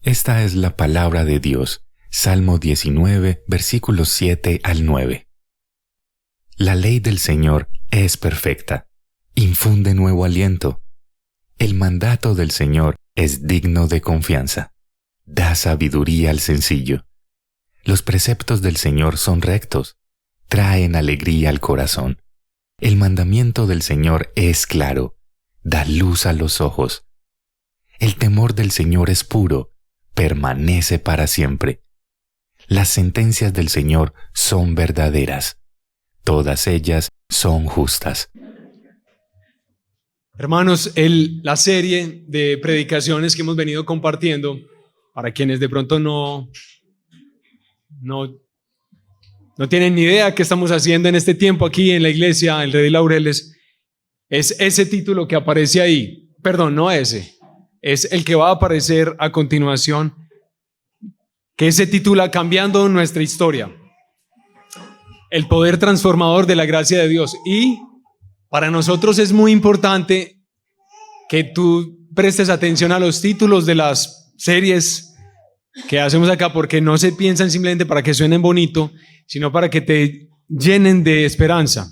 Esta es la palabra de Dios. Salmo 19, versículos 7 al 9. La ley del Señor es perfecta, infunde nuevo aliento. El mandato del Señor es digno de confianza, da sabiduría al sencillo. Los preceptos del Señor son rectos, traen alegría al corazón. El mandamiento del Señor es claro, da luz a los ojos. El temor del Señor es puro, permanece para siempre. Las sentencias del Señor son verdaderas, todas ellas son justas. Hermanos, la serie de predicaciones que hemos venido compartiendo, para quienes de pronto no tienen ni idea qué estamos haciendo en este tiempo aquí en la iglesia, el Rey de Laureles, es ese título que aparece ahí. Perdón, no ese. Es el que va a aparecer a continuación, que se titula Cambiando nuestra historia. El poder transformador de la gracia de Dios. Y para nosotros es muy importante que tú prestes atención a los títulos de las series que hacemos acá, porque no se piensan simplemente para que suenen bonito, sino para que te llenen de esperanza.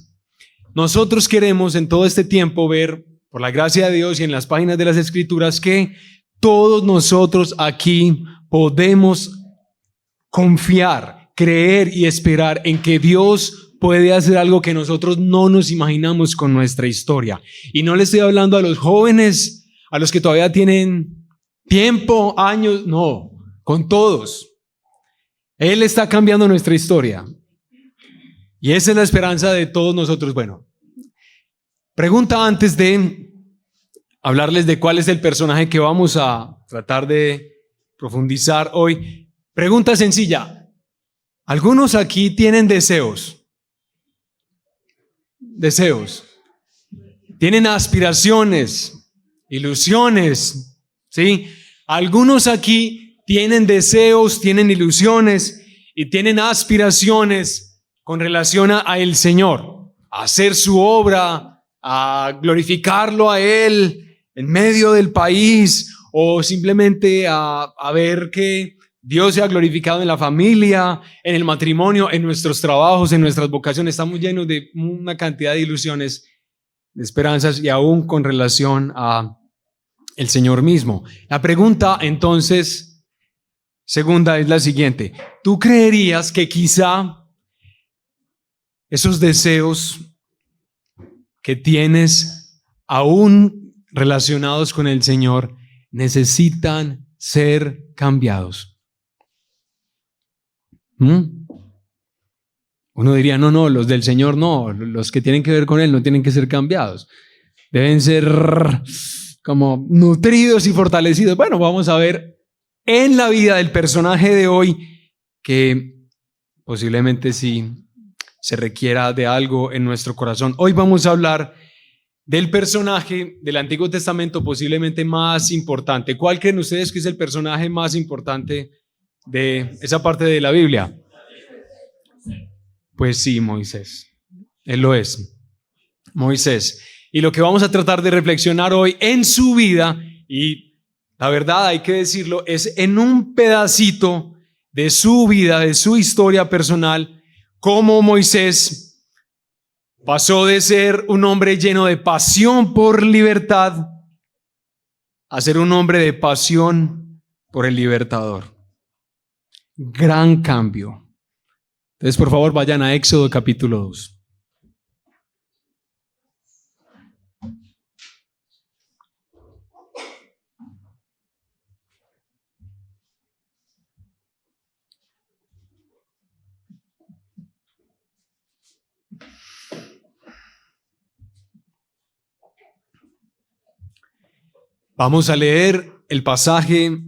Nosotros queremos en todo este tiempo ver, por la gracia de Dios y en las páginas de las Escrituras, que todos nosotros aquí podemos confiar, creer y esperar en que Dios puede hacer algo que nosotros no nos imaginamos con nuestra historia. Y no le estoy hablando a los jóvenes, a los que todavía tienen tiempo, años, no, con todos. Él está cambiando nuestra historia. Y esa es la esperanza de todos nosotros. Bueno, pregunta antes de hablarles de cuál es el personaje que vamos a tratar de profundizar hoy. Pregunta sencilla. ¿Algunos aquí tienen deseos? Deseos. Tienen aspiraciones, ilusiones, ¿sí? Algunos aquí tienen deseos, tienen ilusiones y tienen aspiraciones con relación a el Señor, a hacer su obra, a glorificarlo a Él en medio del país, o simplemente a ver que Dios sea glorificado en la familia, en el matrimonio, en nuestros trabajos, en nuestras vocaciones. Estamos llenos de una cantidad de ilusiones, de esperanzas, y aún con relación a el Señor mismo. La pregunta entonces, segunda, es la siguiente. ¿Tú creerías que quizá esos deseos que tienes aún relacionados con el Señor necesitan ser cambiados? Uno diría, no, los del Señor no, los que tienen que ver con Él no tienen que ser cambiados. Deben ser como nutridos y fortalecidos. Bueno, vamos a ver en la vida del personaje de hoy que posiblemente sí se requiera de algo en nuestro corazón. Hoy vamos a hablar del personaje del Antiguo Testamento posiblemente más importante. ¿Cuál creen ustedes que es el personaje más importante de esa parte de la Biblia? Pues sí, Moisés. Él lo es. Moisés. Y lo que vamos a tratar de reflexionar hoy en su vida, y la verdad hay que decirlo, es en un pedacito de su vida, de su historia personal, cómo Moisés pasó de ser un hombre lleno de pasión por libertad a ser un hombre de pasión por el libertador. Gran cambio. Entonces, por favor, vayan a Éxodo capítulo 2. Vamos a leer el pasaje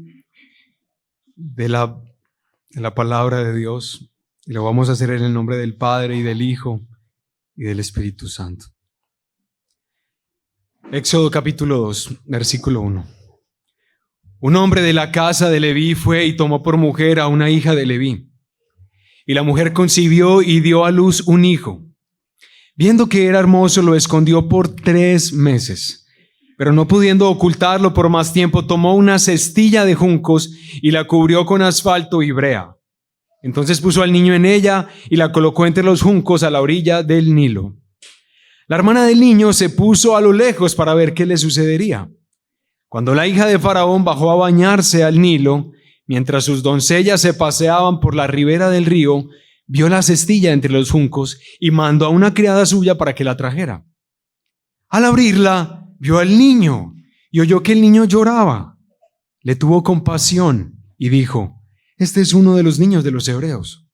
de la palabra de Dios y lo vamos a hacer en el nombre del Padre y del Hijo y del Espíritu Santo. Éxodo capítulo 2, versículo 1. Un hombre de la casa de Leví fue y tomó por mujer a una hija de Leví. Y la mujer concibió y dio a luz un hijo. Viendo que era hermoso, lo escondió por 3 meses. Pero no pudiendo ocultarlo por más tiempo, tomó una cestilla de juncos y la cubrió con asfalto y brea. Entonces puso al niño en ella y la colocó entre los juncos a la orilla del Nilo. La hermana del niño se puso a lo lejos para ver qué le sucedería. Cuando la hija de Faraón bajó a bañarse al Nilo, mientras sus doncellas se paseaban por la ribera del río, vio la cestilla entre los juncos y mandó a una criada suya para que la trajera. Al abrirla, vio al niño y oyó que el niño lloraba. Le tuvo compasión y dijo: este es uno de los niños de los hebreos.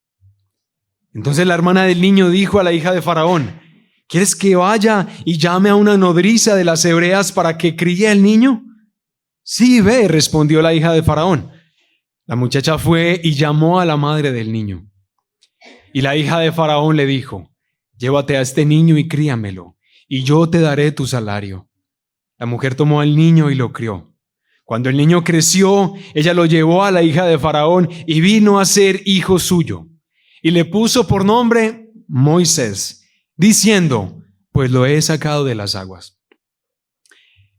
Entonces la hermana del niño dijo a la hija de Faraón: ¿quieres que vaya y llame a una nodriza de las hebreas para que críe al niño? Sí, ve, respondió la hija de Faraón. La muchacha fue y llamó a la madre del niño. Y la hija de Faraón le dijo: llévate a este niño y críamelo, y yo te daré tu salario. La mujer tomó al niño y lo crió. Cuando el niño creció, ella lo llevó a la hija de Faraón y vino a ser hijo suyo. Y le puso por nombre Moisés, diciendo: pues lo he sacado de las aguas.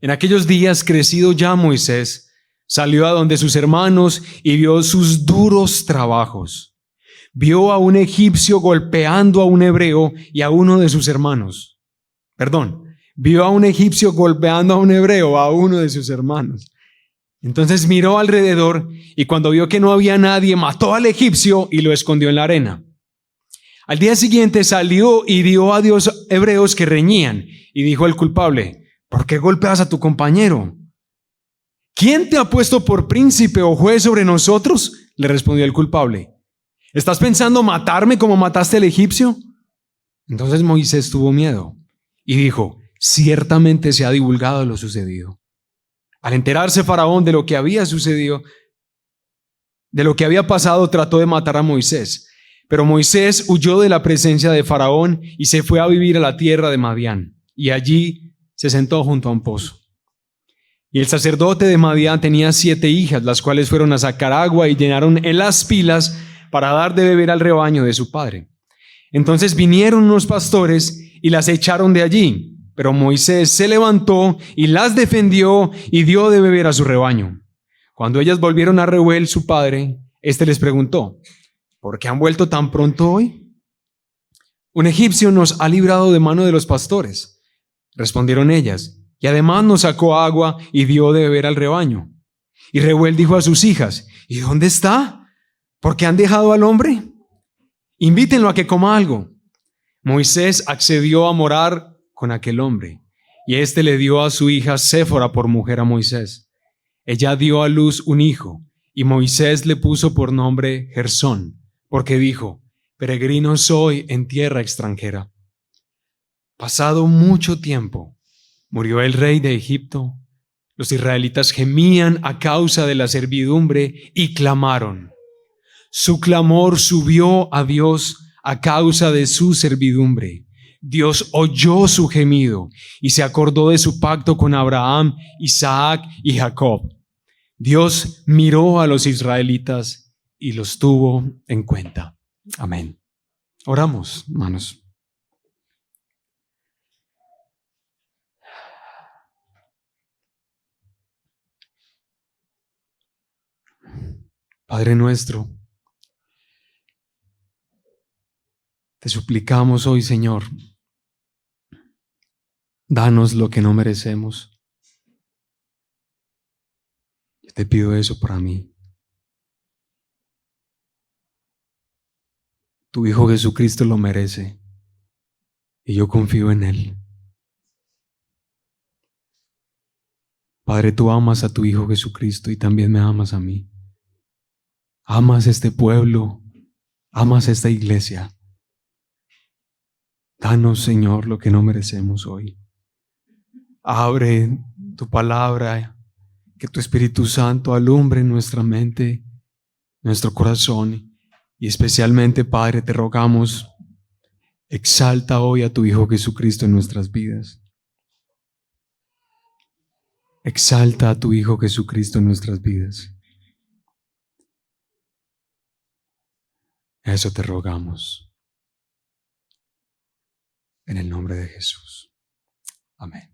En aquellos días, crecido ya Moisés, salió a donde sus hermanos y vio sus duros trabajos. Vio a un egipcio golpeando a un hebreo y a uno de sus hermanos. Vio a un egipcio golpeando a un hebreo, a uno de sus hermanos. Entonces miró alrededor y cuando vio que no había nadie, mató al egipcio y lo escondió en la arena. Al día siguiente salió y vio a 2 hebreos que reñían y dijo al culpable: ¿por qué golpeas a tu compañero? ¿Quién te ha puesto por príncipe o juez sobre nosotros? Le respondió el culpable. ¿Estás pensando matarme como mataste al egipcio? Entonces Moisés tuvo miedo y dijo: ciertamente se ha divulgado lo sucedido. Al enterarse Faraón de lo que había sucedido, de lo que había pasado, trató de matar a Moisés. Pero Moisés huyó de la presencia de Faraón y se fue a vivir a la tierra de Madián. Y allí se sentó junto a un pozo. Y el sacerdote de Madián tenía 7 hijas, las cuales fueron a sacar agua y llenaron en las pilas para dar de beber al rebaño de su padre. Entonces vinieron unos pastores y las echaron de allí. Pero Moisés se levantó y las defendió y dio de beber a su rebaño. Cuando ellas volvieron a Reuel, su padre, éste les preguntó: ¿por qué han vuelto tan pronto hoy? Un egipcio nos ha librado de mano de los pastores, respondieron ellas, y además nos sacó agua y dio de beber al rebaño. Y Reuel dijo a sus hijas: ¿y dónde está? ¿Por qué han dejado al hombre? Invítenlo a que coma algo. Moisés accedió a morar con aquel hombre, y éste le dio a su hija Séfora por mujer a Moisés. Ella dio a luz un hijo, y Moisés le puso por nombre Gersón, porque dijo: peregrino soy en tierra extranjera. Pasado mucho tiempo, murió el rey de Egipto. Los israelitas gemían a causa de la servidumbre y clamaron. Su clamor subió a Dios a causa de su servidumbre. Dios oyó su gemido y se acordó de su pacto con Abraham, Isaac y Jacob. Dios miró a los israelitas y los tuvo en cuenta. Amén. Oramos, hermanos. Padre nuestro, te suplicamos hoy, Señor, danos lo que no merecemos. Yo te pido eso para mí. Tu Hijo Jesucristo lo merece y yo confío en Él. Padre, tú amas a tu Hijo Jesucristo y también me amas a mí. Amas este pueblo, amas esta iglesia. Danos, Señor, lo que no merecemos hoy. Abre tu palabra, que tu Espíritu Santo alumbre nuestra mente, nuestro corazón, y especialmente, Padre, te rogamos, exalta hoy a tu Hijo Jesucristo en nuestras vidas. Exalta a tu Hijo Jesucristo en nuestras vidas. Eso te rogamos. En el nombre de Jesús. Amén.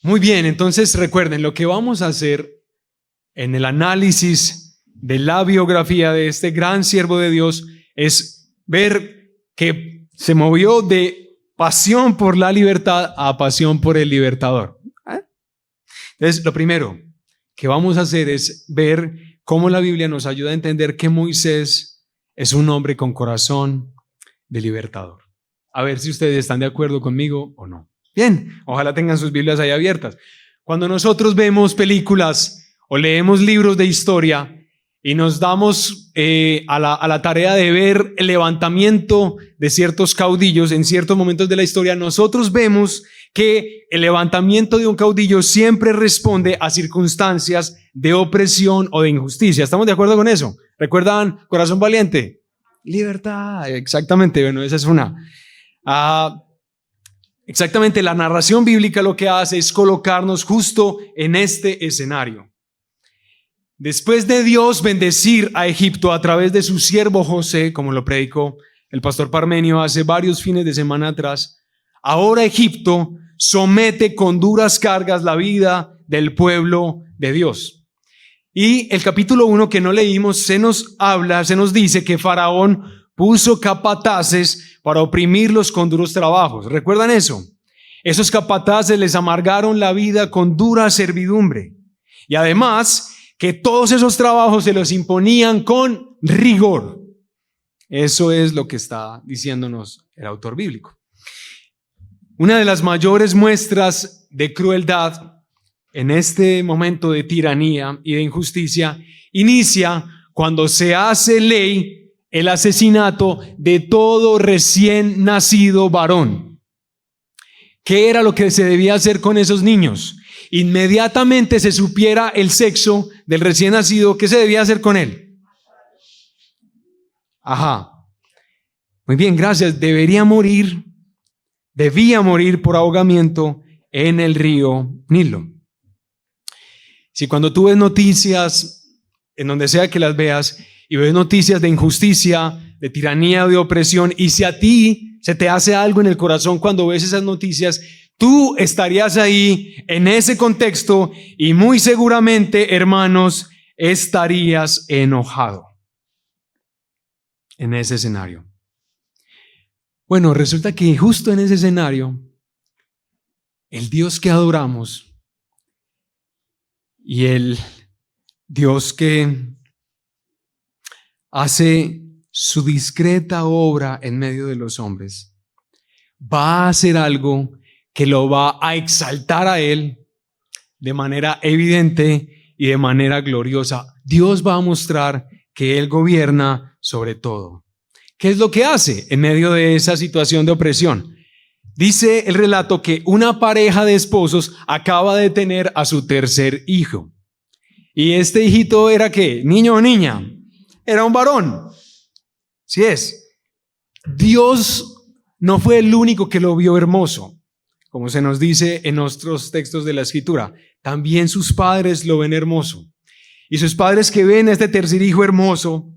Muy bien, entonces recuerden, lo que vamos a hacer en el análisis de la biografía de este gran siervo de Dios es ver que se movió de pasión por la libertad a pasión por el libertador. Entonces, lo primero que vamos a hacer es ver cómo la Biblia nos ayuda a entender que Moisés es un hombre con corazón de libertador. A ver si ustedes están de acuerdo conmigo o no. Bien, ojalá tengan sus Biblias ahí abiertas. Cuando nosotros vemos películas o leemos libros de historia y nos damos a la tarea de ver el levantamiento de ciertos caudillos en ciertos momentos de la historia, nosotros vemos que el levantamiento de un caudillo siempre responde a circunstancias de opresión o de injusticia. ¿Estamos de acuerdo con eso? ¿Recuerdan Corazón Valiente? Libertad, exactamente. Bueno, esa es una. Exactamente, la narración bíblica lo que hace es colocarnos justo en este escenario. Después de Dios bendecir a Egipto a través de su siervo José, como lo predicó el pastor Parmenio hace varios fines de semana atrás, ahora Egipto somete con duras cargas la vida del pueblo de Dios. Y el capítulo 1 que no leímos se nos dice que Faraón puso capataces para oprimirlos con duros trabajos. ¿Recuerdan eso? Esos capataces les amargaron la vida con dura servidumbre. Y además que todos esos trabajos se los imponían con rigor. Eso es lo que está diciéndonos el autor bíblico. Una de las mayores muestras de crueldad en este momento de tiranía y de injusticia inicia cuando se hace ley el asesinato de todo recién nacido varón. ¿Qué era lo que se debía hacer con esos niños? Inmediatamente se supiera el sexo del recién nacido, ¿qué se debía hacer con él? Ajá. Muy bien, gracias. Debía morir por ahogamiento en el río Nilo. Si cuando tú ves noticias, en donde sea que las veas, y ves noticias de injusticia, de tiranía, de opresión, y si a ti se te hace algo en el corazón cuando ves esas noticias, tú estarías ahí en ese contexto y muy seguramente, hermanos, estarías enojado en ese escenario. Bueno, resulta que justo en ese escenario, el Dios que adoramos y el Dios que hace su discreta obra en medio de los hombres, va a hacer algo que lo va a exaltar a Él de manera evidente y de manera gloriosa. Dios va a mostrar que Él gobierna sobre todo. ¿Qué es lo que hace en medio de esa situación de opresión? Dice el relato que una pareja de esposos acaba de tener a su tercer hijo. ¿Y este hijito era qué? ¿Niño o niña? Era un varón. Sí es. Dios no fue el único que lo vio hermoso, como se nos dice en nuestros textos de la Escritura. También sus padres lo ven hermoso. Y sus padres que ven a este tercer hijo hermoso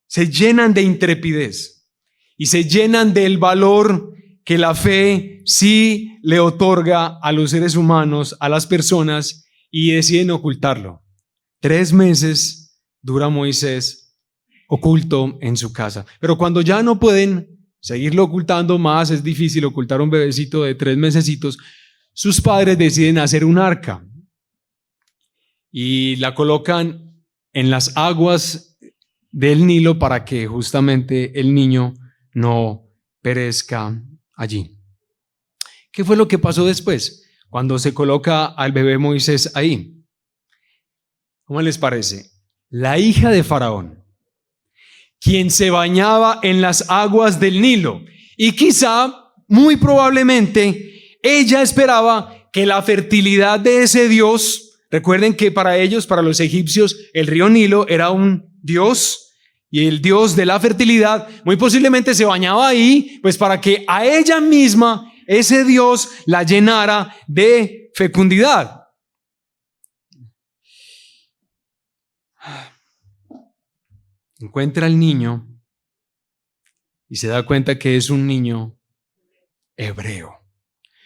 se llenan de intrepidez y se llenan del valor que la fe sí le otorga a los seres humanos, a las personas, y deciden ocultarlo. 3 meses dura Moisés oculto en su casa. Pero cuando ya no pueden seguirlo ocultando más, es difícil ocultar un bebecito de 3 mesecitos, sus padres deciden hacer un arca y la colocan en las aguas del Nilo para que justamente el niño no perezca allí. ¿Qué fue lo que pasó después cuando se coloca al bebé Moisés ahí? ¿Cómo les parece? La hija de Faraón, quien se bañaba en las aguas del Nilo, y quizá, muy probablemente, ella esperaba que la fertilidad de ese Dios, recuerden que para ellos, para los egipcios, el río Nilo era un Dios, y el Dios de la fertilidad muy posiblemente se bañaba ahí, pues para que a ella misma ese Dios la llenara de fecundidad. Encuentra al niño y se da cuenta que es un niño hebreo.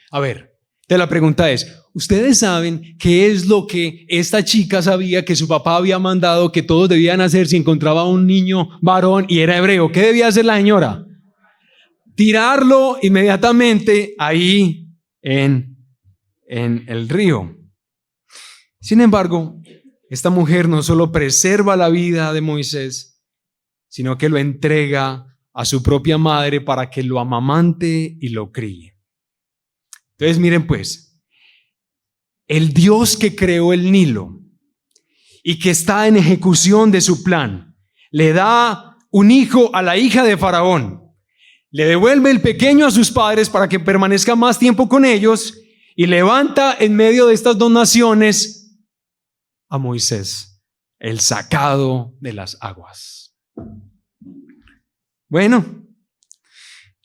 A ver, Entonces la pregunta es, ¿ustedes saben qué es lo que esta chica sabía que su papá había mandado que todos debían hacer si encontraba un niño varón y era hebreo? ¿Qué debía hacer la señora? Tirarlo inmediatamente ahí en el río. Sin embargo, esta mujer no solo preserva la vida de Moisés, sino que lo entrega a su propia madre para que lo amamante y lo críe. Entonces miren pues, el Dios que creó el Nilo y que está en ejecución de su plan, le da un hijo a la hija de Faraón, le devuelve el pequeño a sus padres para que permanezca más tiempo con ellos y levanta en medio de estas dos naciones a Moisés, el sacado de las aguas. Bueno,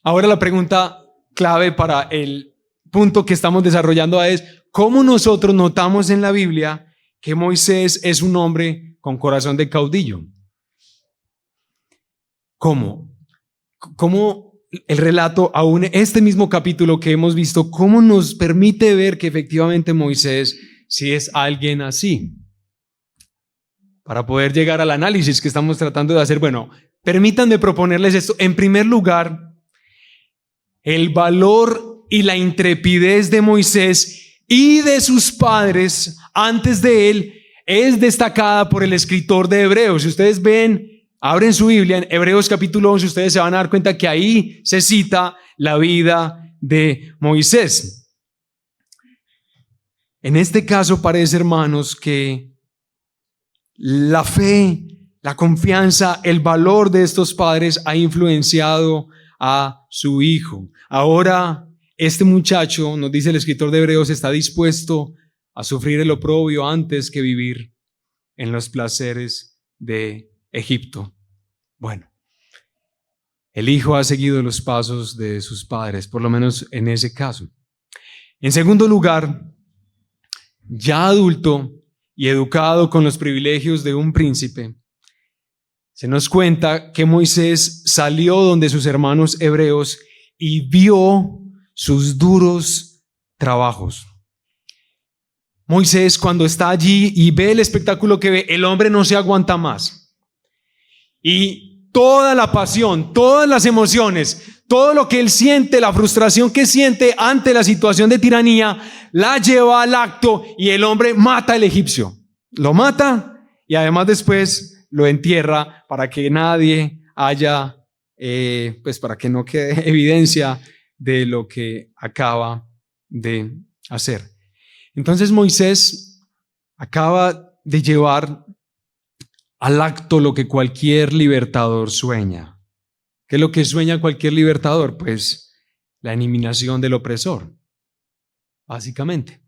ahora la pregunta clave para el punto que estamos desarrollando es cómo nosotros notamos en la Biblia que Moisés es un hombre con corazón de caudillo. ¿Cómo el relato, aún este mismo capítulo que hemos visto, cómo nos permite ver que efectivamente Moisés sí es alguien así? Para poder llegar al análisis que estamos tratando de hacer, bueno, permítanme proponerles esto. En primer lugar, el valor y la intrepidez de Moisés y de sus padres antes de él es destacada por el escritor de Hebreos. Si ustedes ven, abren su Biblia en Hebreos capítulo 11, ustedes se van a dar cuenta que ahí se cita la vida de Moisés. En este caso parece, hermanos, que la fe, la confianza, el valor de estos padres ha influenciado a su hijo. Ahora, este muchacho, nos dice el escritor de Hebreos, está dispuesto a sufrir el oprobio antes que vivir en los placeres de Egipto. Bueno, el hijo ha seguido los pasos de sus padres, por lo menos en ese caso. En segundo lugar, ya adulto y educado con los privilegios de un príncipe, se nos cuenta que Moisés salió donde sus hermanos hebreos y vio sus duros trabajos. Moisés, cuando está allí y ve el espectáculo que ve, el hombre no se aguanta más. Y toda la pasión, todas las emociones, todo lo que él siente, la frustración que siente ante la situación de tiranía, la lleva al acto y el hombre mata al egipcio. Lo mata y además después lo entierra para que nadie haya, para que no quede evidencia de lo que acaba de hacer. Entonces Moisés acaba de llevar al acto lo que cualquier libertador sueña. ¿Qué es lo que sueña cualquier libertador? Pues la eliminación del opresor, básicamente.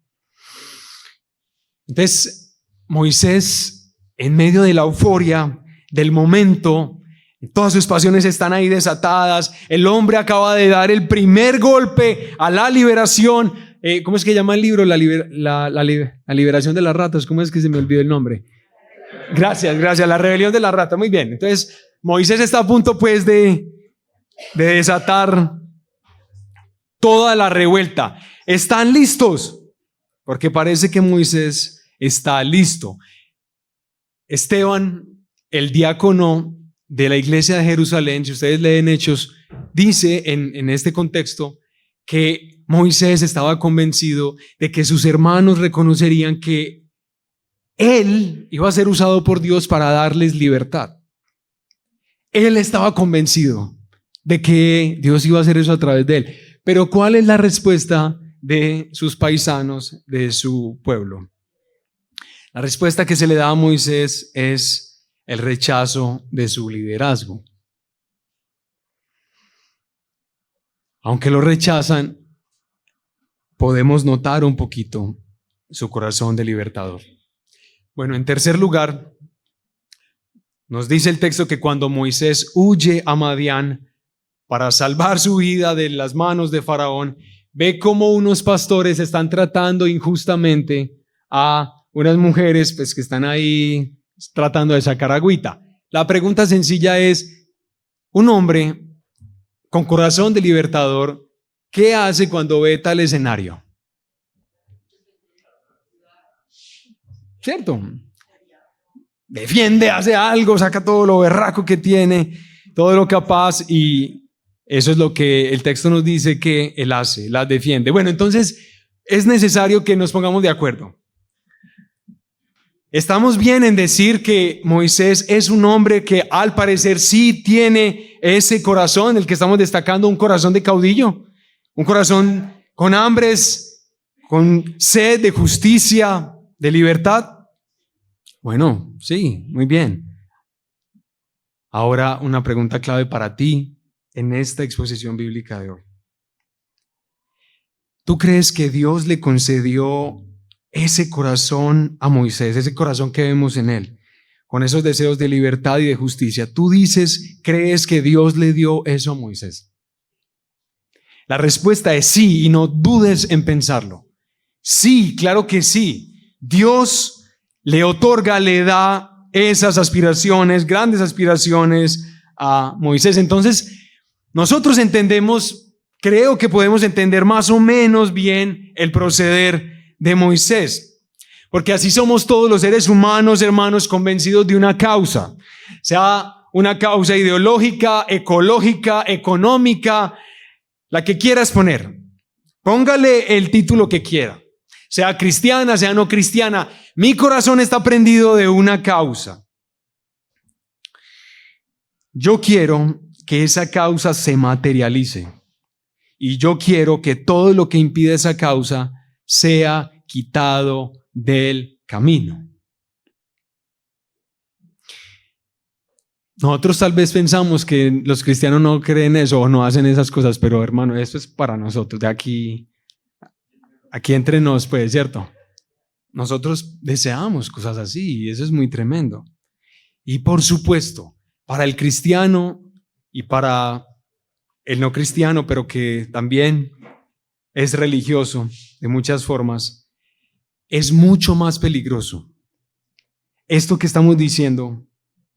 Entonces Moisés, en medio de la euforia del momento, todas sus pasiones están ahí desatadas. El hombre acaba de dar el primer golpe a la liberación. ¿Cómo es que llama el libro? La liberación de las ratas. ¿Cómo es que se me olvidó el nombre? Gracias. La rebelión de la rata. Muy bien. Entonces, Moisés está a punto pues de desatar toda la revuelta. ¿Están listos? Porque parece que Moisés está listo. Esteban, el diácono de la iglesia de Jerusalén, si ustedes leen Hechos, dice en este contexto que Moisés estaba convencido de que sus hermanos reconocerían que él iba a ser usado por Dios para darles libertad. Él estaba convencido de que Dios iba a hacer eso a través de él. Pero ¿cuál es la respuesta de sus paisanos, de su pueblo? La respuesta que se le da a Moisés es el rechazo de su liderazgo. Aunque lo rechazan, podemos notar un poquito su corazón de libertador. Bueno, en tercer lugar, nos dice el texto que cuando Moisés huye a Madián para salvar su vida de las manos de Faraón, ve cómo unos pastores están tratando injustamente a unas mujeres pues, que están ahí tratando de sacar agüita. La pregunta sencilla es, un hombre con corazón de libertador, ¿qué hace cuando ve tal escenario? ¿cierto? Defiende, hace algo, saca todo lo berraco que tiene, todo lo capaz, y eso es lo que el texto nos dice que él hace, las defiende. Bueno, entonces es necesario que nos pongamos de acuerdo. Estamos bien en decir que Moisés es un hombre que al parecer sí tiene ese corazón, el que estamos destacando, un corazón de caudillo, un corazón con hambres, con sed de justicia, de libertad. Bueno, sí, muy bien. Ahora una pregunta clave para ti en esta exposición bíblica de hoy. ¿Tú crees que Dios le concedió ese corazón a Moisés, ese corazón que vemos en él, con esos deseos de libertad y de justicia? ¿Tú crees que Dios le dio eso a Moisés? La respuesta es sí, y no dudes en pensarlo. Sí, claro que sí. Dios le otorga, le da esas aspiraciones, grandes aspiraciones a Moisés. Entonces, nosotros entendemos, creo que podemos entender más o menos bien el proceder de Moisés, porque así somos todos los seres humanos, hermanos, convencidos de una causa, sea una causa ideológica, ecológica, económica, la que quieras poner. Póngale el título que quiera, sea cristiana, sea no cristiana. Mi corazón está prendido de una causa. Yo quiero que esa causa se materialice, y yo quiero que todo lo que impide esa causa sea quitado del camino. Nosotros tal vez pensamos que los cristianos no creen eso o no hacen esas cosas, pero hermano, esto es para nosotros, de aquí entre nos, pues, ¿cierto? Nosotros deseamos cosas así y eso es muy tremendo. Y por supuesto, para el cristiano y para el no cristiano, pero que también es religioso de muchas formas, es mucho más peligroso esto que estamos diciendo.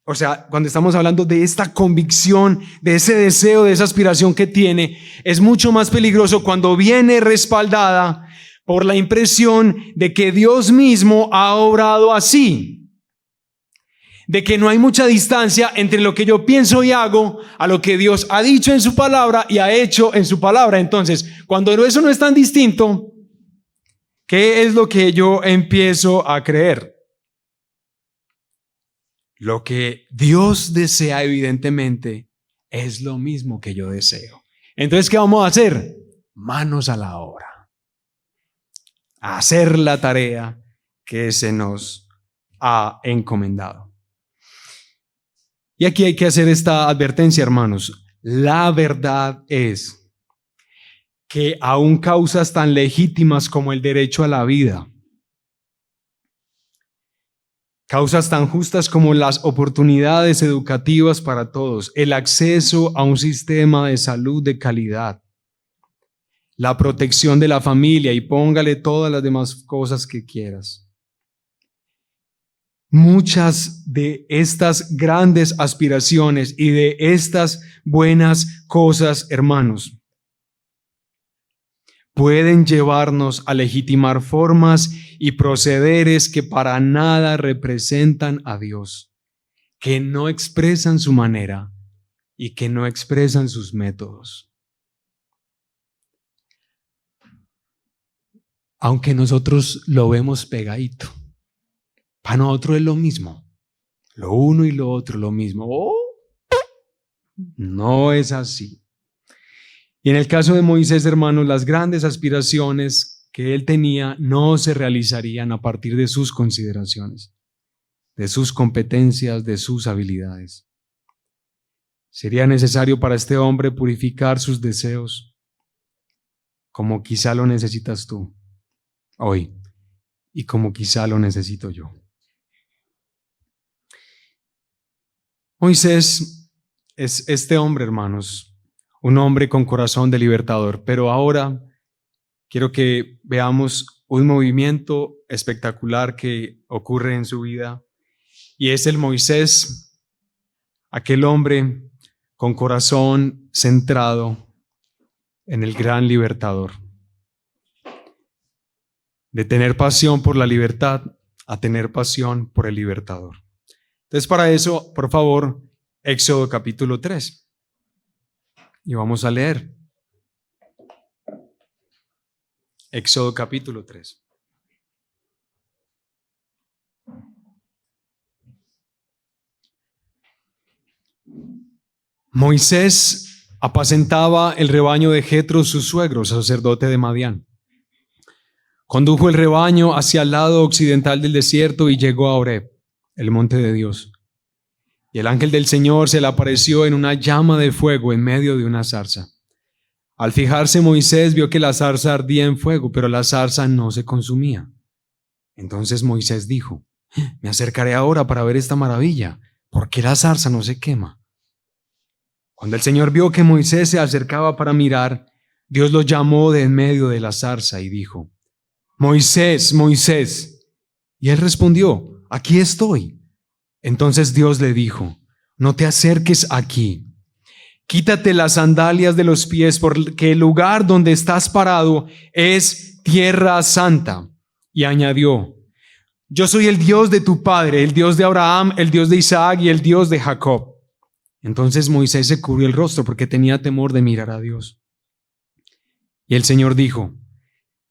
O sea, cuando estamos hablando de esta convicción, de ese deseo, de esa aspiración que tiene, es mucho más peligroso cuando viene respaldada por la impresión de que Dios mismo ha obrado así, de que no hay mucha distancia entre lo que yo pienso y hago a lo que Dios ha dicho en su palabra y ha hecho en su palabra. Entonces, cuando eso no es tan distinto, ¿qué es lo que yo empiezo a creer? Lo que Dios desea, evidentemente, es lo mismo que yo deseo. Entonces, ¿qué vamos a hacer? Manos a la obra. A hacer la tarea que se nos ha encomendado. Y aquí hay que hacer esta advertencia, hermanos. La verdad es que aún causas tan legítimas como el derecho a la vida, causas tan justas como las oportunidades educativas para todos, el acceso a un sistema de salud de calidad, la protección de la familia, y póngale todas las demás cosas que quieras. Muchas de estas grandes aspiraciones y de estas buenas cosas, hermanos, pueden llevarnos a legitimar formas y procederes que para nada representan a Dios, que no expresan su manera y que no expresan sus métodos. Aunque nosotros lo vemos pegadito, para nosotros es lo mismo, lo uno y lo otro lo mismo. Oh, no es así. Y en el caso de Moisés, hermanos, las grandes aspiraciones que él tenía no se realizarían a partir de sus consideraciones, de sus competencias, de sus habilidades. Sería necesario para este hombre purificar sus deseos, como quizá lo necesitas tú hoy y como quizá lo necesito yo. Moisés es este hombre, hermanos, un hombre con corazón de libertador, pero ahora quiero que veamos un movimiento espectacular que ocurre en su vida, y es el Moisés, aquel hombre con corazón centrado en el gran libertador. De tener pasión por la libertad a tener pasión por el libertador. Entonces, para eso, por favor, Éxodo capítulo 3. Y vamos a leer. Éxodo capítulo 3. Moisés apacentaba el rebaño de Jetro, su suegro, sacerdote de Madián. Condujo el rebaño hacia el lado occidental del desierto y llegó a Horeb, el monte de Dios. Y el ángel del Señor se le apareció en una llama de fuego en medio de una zarza. Al fijarse Moisés vio que la zarza ardía en fuego, pero la zarza no se consumía. Entonces Moisés dijo: me acercaré ahora para ver esta maravilla. ¿Por qué la zarza no se quema? Cuando el Señor vio que Moisés se acercaba para mirar, Dios lo llamó de en medio de la zarza y dijo: Moisés, Moisés. Y él respondió: aquí estoy. Entonces Dios le dijo: no te acerques aquí. Quítate las sandalias de los pies, porque el lugar donde estás parado es tierra santa. Y añadió: yo soy el Dios de tu padre, el Dios de Abraham, el Dios de Isaac y el Dios de Jacob. Entonces Moisés se cubrió el rostro porque tenía temor de mirar a Dios. Y el Señor dijo: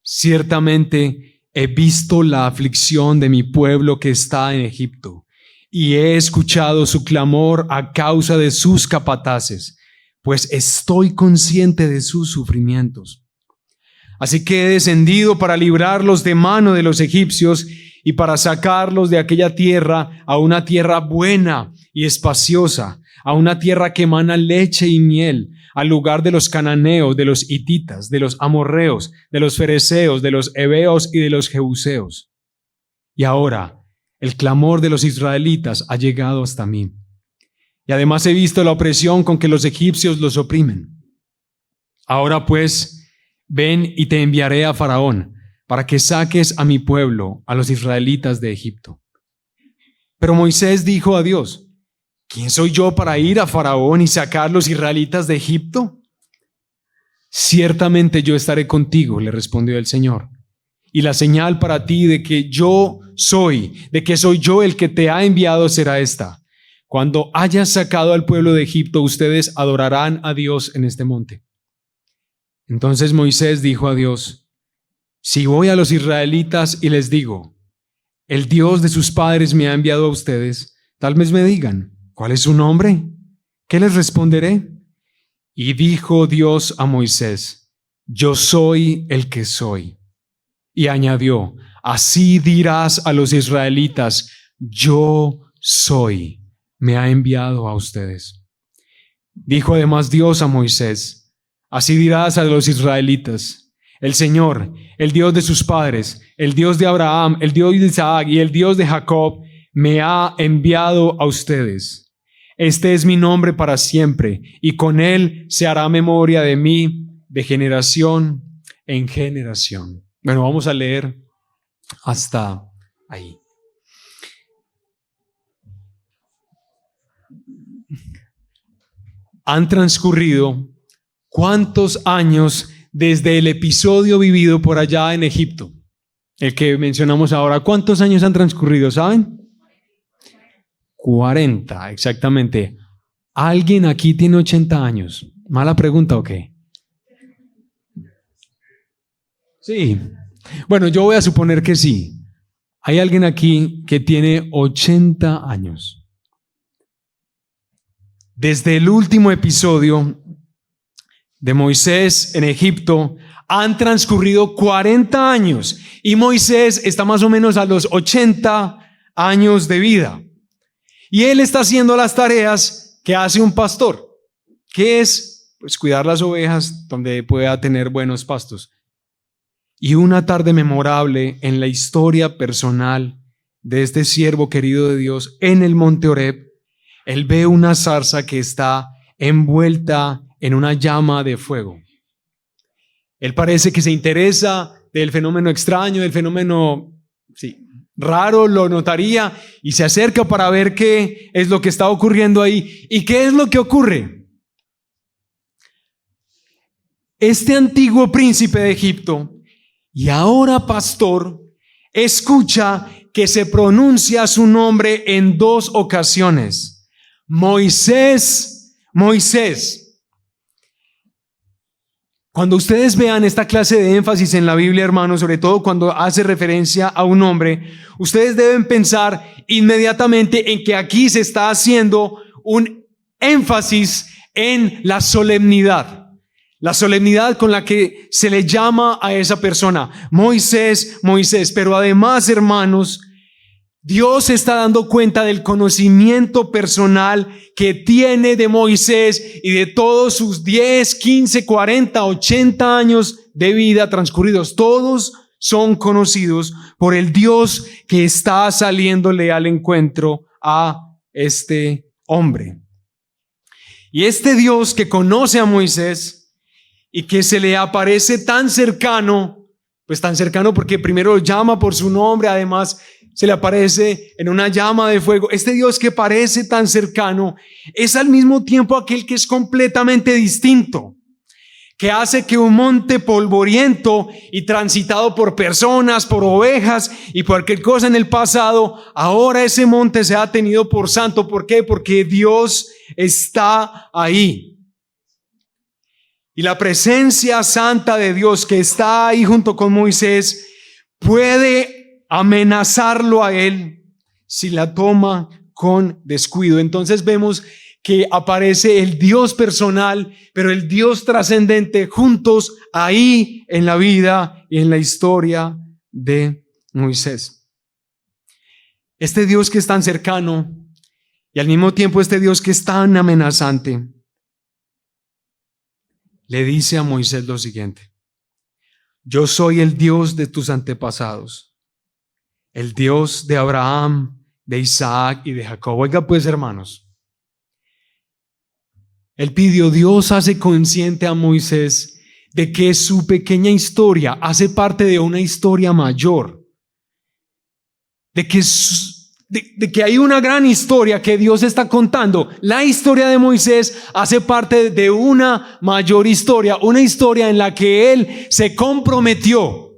ciertamente he visto la aflicción de mi pueblo que está en Egipto, y he escuchado su clamor a causa de sus capataces, pues estoy consciente de sus sufrimientos. Así que he descendido para librarlos de mano de los egipcios y para sacarlos de aquella tierra a una tierra buena y espaciosa, a una tierra que emana leche y miel, al lugar de los cananeos, de los hititas, de los amorreos, de los fereceos, de los heveos y de los jebuseos. Y ahora el clamor de los israelitas ha llegado hasta mí. Y además he visto la opresión con que los egipcios los oprimen. Ahora pues, ven y te enviaré a Faraón, para que saques a mi pueblo, a los israelitas de Egipto. Pero Moisés dijo a Dios: ¿quién soy yo para ir a Faraón y sacar los israelitas de Egipto? Ciertamente yo estaré contigo, le respondió el Señor. Y la señal para ti de que soy yo el que te ha enviado será esta: cuando hayas sacado al pueblo de Egipto, ustedes adorarán a Dios en este monte. Entonces Moisés dijo a Dios: si voy a los israelitas y les digo: el Dios de sus padres me ha enviado a ustedes, tal vez me digan: ¿cuál es su nombre? ¿Qué les responderé? Y dijo Dios a Moisés: yo soy el que soy. Y añadió: así dirás a los israelitas: yo soy, me ha enviado a ustedes. Dijo además Dios a Moisés: así dirás a los israelitas: el Señor, el Dios de sus padres, el Dios de Abraham, el Dios de Isaac y el Dios de Jacob, me ha enviado a ustedes. Este es mi nombre para siempre, y con él se hará memoria de mí de generación en generación. Bueno, vamos a leer hasta ahí. Han transcurrido ¿cuántos años desde el episodio vivido por allá en Egipto? El que mencionamos ahora. ¿Cuántos años han transcurrido, saben? 40, exactamente. ¿Alguien aquí tiene 80 años? ¿Mala pregunta o qué? Sí. Bueno, yo voy a suponer que sí. Hay alguien aquí que tiene 80 años. Desde el último episodio de Moisés en Egipto han transcurrido 40 años y Moisés está más o menos a los 80 años de vida. Y él está haciendo las tareas que hace un pastor, que es pues cuidar las ovejas donde pueda tener buenos pastos. Y una tarde memorable en la historia personal de este siervo querido de Dios en el monte Horeb, él ve una zarza que está envuelta en una llama de fuego. Él parece que se interesa del fenómeno extraño, del fenómeno raro, lo notaría y se acerca para ver qué es lo que está ocurriendo ahí. ¿Y qué es lo que ocurre? Este antiguo príncipe de Egipto y ahora pastor escucha que se pronuncia su nombre en 2 ocasiones. Moisés, Moisés. Cuando ustedes vean esta clase de énfasis en la Biblia, hermanos, sobre todo cuando hace referencia a un hombre, ustedes deben pensar inmediatamente en que aquí se está haciendo un énfasis en la solemnidad con la que se le llama a esa persona, Moisés, Moisés. Pero además, hermanos, Dios está dando cuenta del conocimiento personal que tiene de Moisés y de todos sus 10, 15, 40, 80 años de vida transcurridos. Todos son conocidos por el Dios que está saliéndole al encuentro a este hombre. Y este Dios que conoce a Moisés y que se le aparece tan cercano, pues tan cercano porque primero lo llama por su nombre, además se le aparece en una llama de fuego. Este Dios que parece tan cercano es al mismo tiempo aquel que es completamente distinto, que hace que un monte polvoriento y transitado por personas, por ovejas y por cualquier cosa en el pasado, ahora ese monte se ha tenido por santo. ¿Por qué? Porque Dios está ahí. Y la presencia santa de Dios que está ahí junto con Moisés puede amenazarlo a él si la toma con descuido. Entonces vemos que aparece el Dios personal, pero el Dios trascendente juntos ahí en la vida y en la historia de Moisés. Este Dios que es tan cercano y al mismo tiempo este Dios que es tan amenazante, le dice a Moisés lo siguiente: yo soy el Dios de tus antepasados, el Dios de Abraham, de Isaac y de Jacob. Oiga pues, hermanos, Dios hace consciente a Moisés de que su pequeña historia hace parte de una historia mayor, de que hay una gran historia que Dios está contando. La historia de Moisés hace parte de una mayor historia, una historia en la que él se comprometió,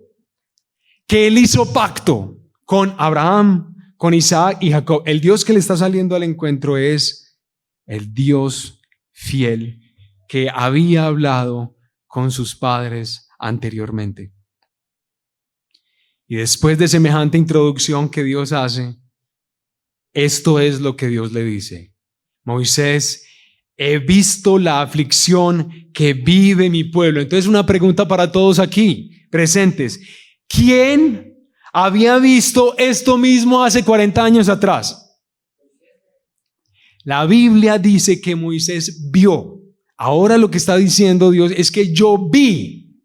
que él hizo pacto con Abraham, con Isaac y Jacob. El Dios que le está saliendo al encuentro es el Dios fiel que había hablado con sus padres anteriormente. Y después de semejante introducción que Dios hace, esto es lo que Dios le dice: Moisés, he visto la aflicción que vive mi pueblo. Entonces, una pregunta para todos aquí presentes: ¿quién había visto esto mismo hace 40 años atrás? La Biblia dice que Moisés vio. Ahora lo que está diciendo Dios es que yo vi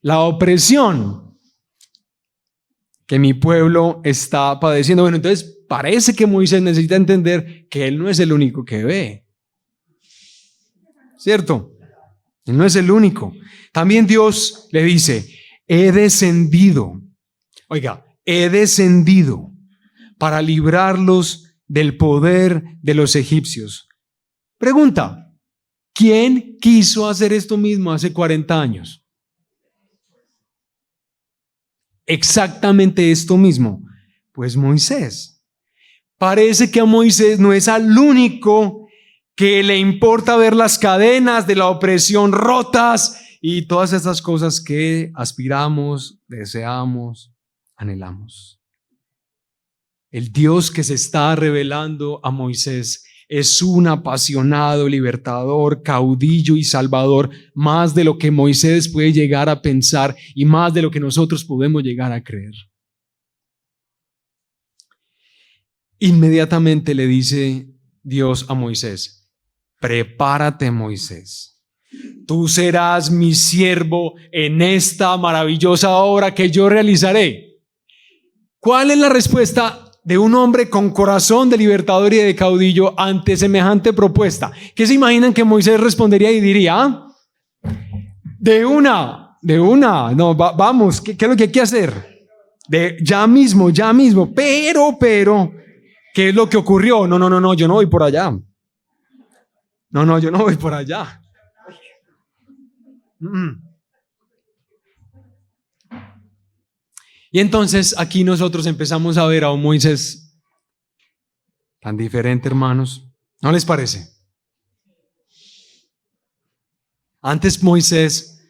la opresión que mi pueblo está padeciendo. Bueno, entonces parece que Moisés necesita entender que él no es el único que ve, ¿cierto? Él no es el único. También Dios le dice: he descendido. Oiga, he descendido para librarlos del poder de los egipcios. Pregunta: ¿quién quiso hacer esto mismo hace 40 años? Exactamente esto mismo. Pues Moisés. Parece que a Moisés no es al único que le importa ver las cadenas de la opresión rotas y todas esas cosas que aspiramos, deseamos, anhelamos. El Dios que se está revelando a Moisés es un apasionado libertador, caudillo y salvador, más de lo que Moisés puede llegar a pensar y más de lo que nosotros podemos llegar a creer. Inmediatamente le dice Dios a Moisés: prepárate, Moisés. Tú serás mi siervo en esta maravillosa obra que yo realizaré. ¿Cuál es la respuesta de un hombre con corazón de libertador y de caudillo ante semejante propuesta? ¿Qué se imaginan que Moisés respondería y diría? De una, no, vamos, ¿qué es lo que hay que hacer? Ya mismo, pero, ¿qué es lo que ocurrió? No, yo no voy por allá. No, yo no voy por allá. Y entonces aquí nosotros empezamos a ver a un Moisés tan diferente, hermanos. ¿No les parece? Antes Moisés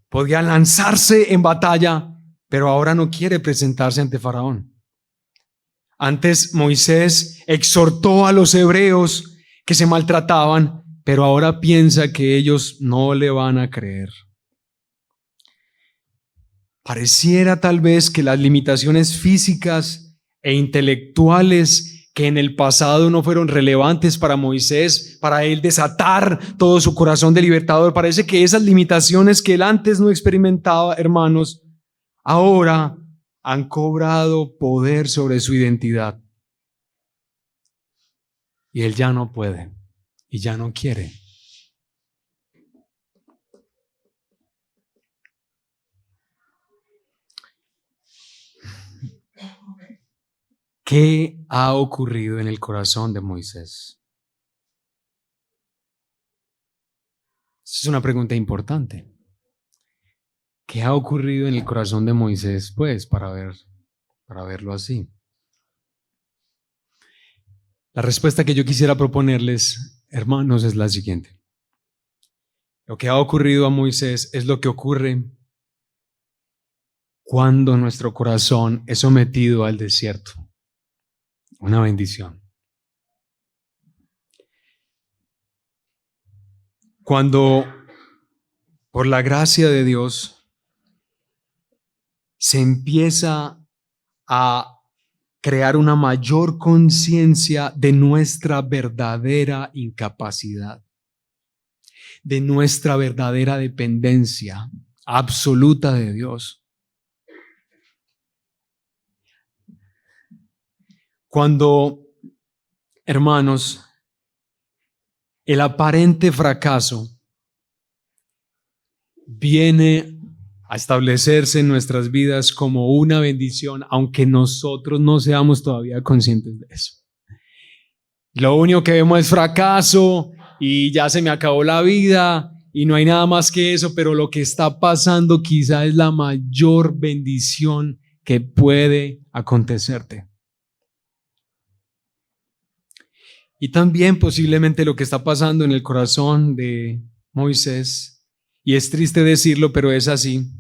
podía lanzarse en batalla, pero ahora no quiere presentarse ante Faraón. Antes Moisés exhortó a los hebreos que se maltrataban, pero ahora piensa que ellos no le van a creer. Pareciera tal vez que las limitaciones físicas e intelectuales que en el pasado no fueron relevantes para Moisés, para él desatar todo su corazón de libertador, parece que esas limitaciones que él antes no experimentaba, hermanos, ahora han cobrado poder sobre su identidad. Y él ya no puede y ya no quiere. ¿Qué ha ocurrido en el corazón de Moisés? Esa es una pregunta importante. ¿Qué ha ocurrido en el corazón de Moisés? Pues para verlo así. La respuesta que yo quisiera proponerles, hermanos, es la siguiente. Lo que ha ocurrido a Moisés es lo que ocurre cuando nuestro corazón es sometido al desierto. Una bendición. Cuando, por la gracia de Dios, se empieza a crear una mayor conciencia de nuestra verdadera incapacidad, de nuestra verdadera dependencia absoluta de Dios. Cuando, hermanos, el aparente fracaso viene a establecerse en nuestras vidas como una bendición, aunque nosotros no seamos todavía conscientes de eso. Lo único que vemos es fracaso y ya se me acabó la vida y no hay nada más que eso, pero lo que está pasando quizá es la mayor bendición que puede acontecerte. Y también posiblemente lo que está pasando en el corazón de Moisés, y es triste decirlo, pero es así,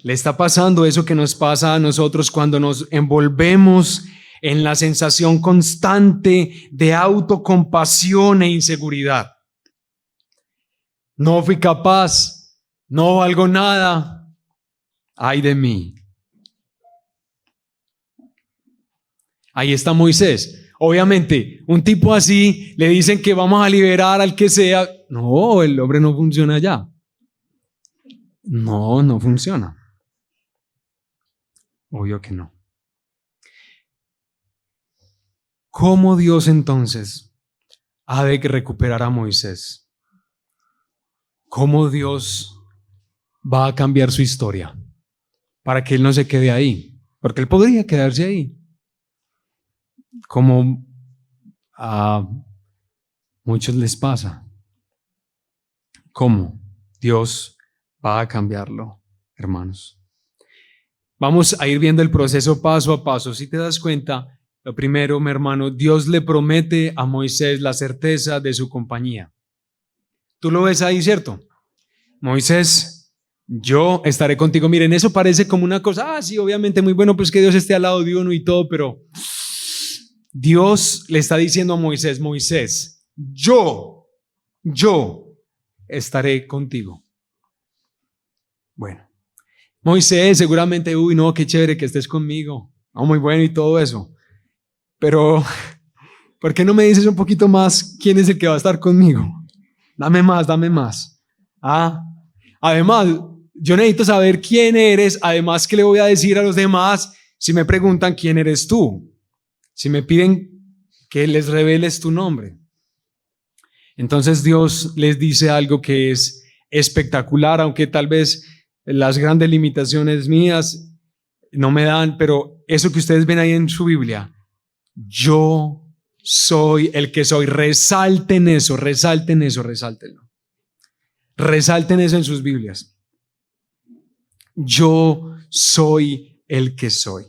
le está pasando eso que nos pasa a nosotros cuando nos envolvemos en la sensación constante de autocompasión e inseguridad. No fui capaz, no valgo nada, ay de mí. Ahí está Moisés. Obviamente, un tipo así le dicen que vamos a liberar al que sea. No, el hombre no funciona ya. No funciona. Obvio que no. ¿Cómo Dios entonces ha de recuperar a Moisés? ¿Cómo Dios va a cambiar su historia para que él no se quede ahí? Porque él podría quedarse ahí. Como a muchos les pasa. ¿Cómo Dios va a cambiarlo, hermanos? Vamos a ir viendo el proceso paso a paso. Si te das cuenta, lo primero, mi hermano, Dios le promete a Moisés la certeza de su compañía. Tú lo ves ahí, ¿cierto? Moisés, yo estaré contigo. Miren, eso parece como una cosa, sí, obviamente muy bueno, pues que Dios esté al lado de uno y todo, pero Dios le está diciendo a Moisés, Moisés, yo estaré contigo. Bueno, Moisés seguramente, no, qué chévere que estés conmigo, muy bueno y todo eso, pero ¿por qué no me dices un poquito más quién es el que va a estar conmigo? Dame más. Además, yo necesito saber quién eres, además, ¿qué le voy a decir a los demás si me preguntan quién eres tú? Si me piden que les reveles tu nombre. Entonces Dios les dice algo que es espectacular, aunque tal vez las grandes limitaciones mías no me dan, pero eso que ustedes ven ahí en su Biblia, yo soy el que soy. Resalten eso. Resalten eso en sus Biblias. Yo soy el que soy.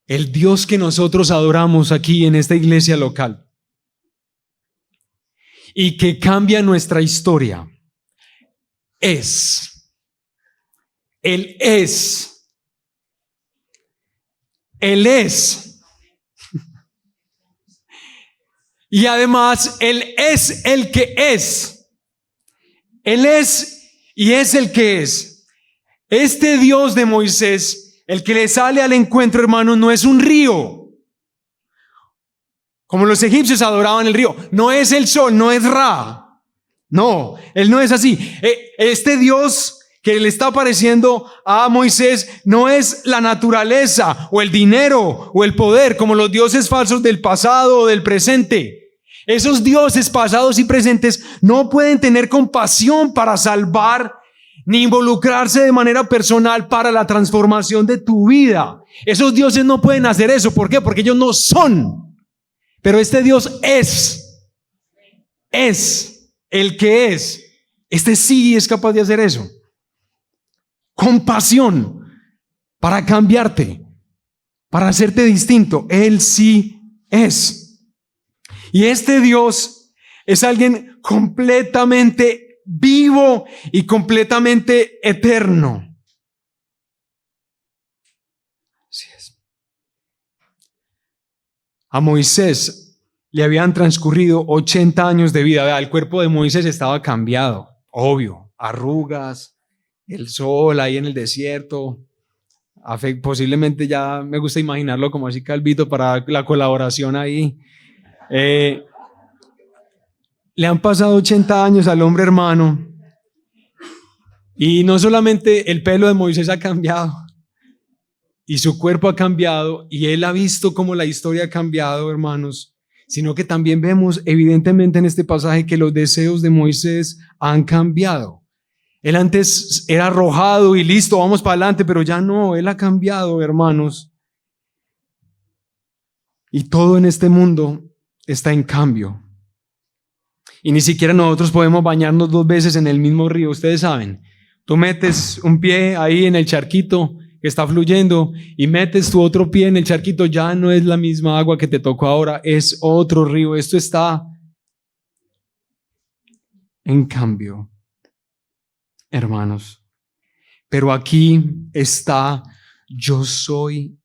El Dios que nosotros adoramos aquí en esta iglesia local y que cambia nuestra historia es. Él es. Él es. Y además, Él es el que es. Él es y es el que es. Este Dios de Moisés, el que le sale al encuentro, hermano, no es un río. Como los egipcios adoraban el río. No es el sol, no es Ra. No, Él no es así. Este Dios que le está apareciendo a Moisés no es la naturaleza o el dinero o el poder como los dioses falsos del pasado o del presente. Esos dioses pasados y presentes no pueden tener compasión para salvar ni involucrarse de manera personal para la transformación de tu vida. Esos dioses no pueden hacer eso. ¿Por qué? Porque ellos no son. Pero este Dios es el que es. Este sí es capaz de hacer eso. Compasión para cambiarte, para hacerte distinto. Él sí es. Y este Dios es alguien completamente vivo y completamente eterno. Así es. A Moisés le habían transcurrido 80 años de vida. El cuerpo de Moisés estaba cambiado, obvio, arrugas, el sol ahí en el desierto. Posiblemente ya me gusta imaginarlo como así calvito para la colaboración ahí. Le han pasado 80 años al hombre, hermano, y no solamente el pelo de Moisés ha cambiado y su cuerpo ha cambiado y él ha visto cómo la historia ha cambiado, hermanos, sino que también vemos evidentemente en este pasaje que los deseos de Moisés han cambiado. Él antes era arrojado y listo, vamos para adelante, pero ya no, él ha cambiado, hermanos. Y todo en este mundo está en cambio. Y ni siquiera nosotros podemos bañarnos 2 veces en el mismo río. Ustedes saben, tú metes un pie ahí en el charquito que está fluyendo y metes tu otro pie en el charquito, ya no es la misma agua que te tocó ahora, es otro río. Esto está en cambio, hermanos. Pero aquí está, yo soy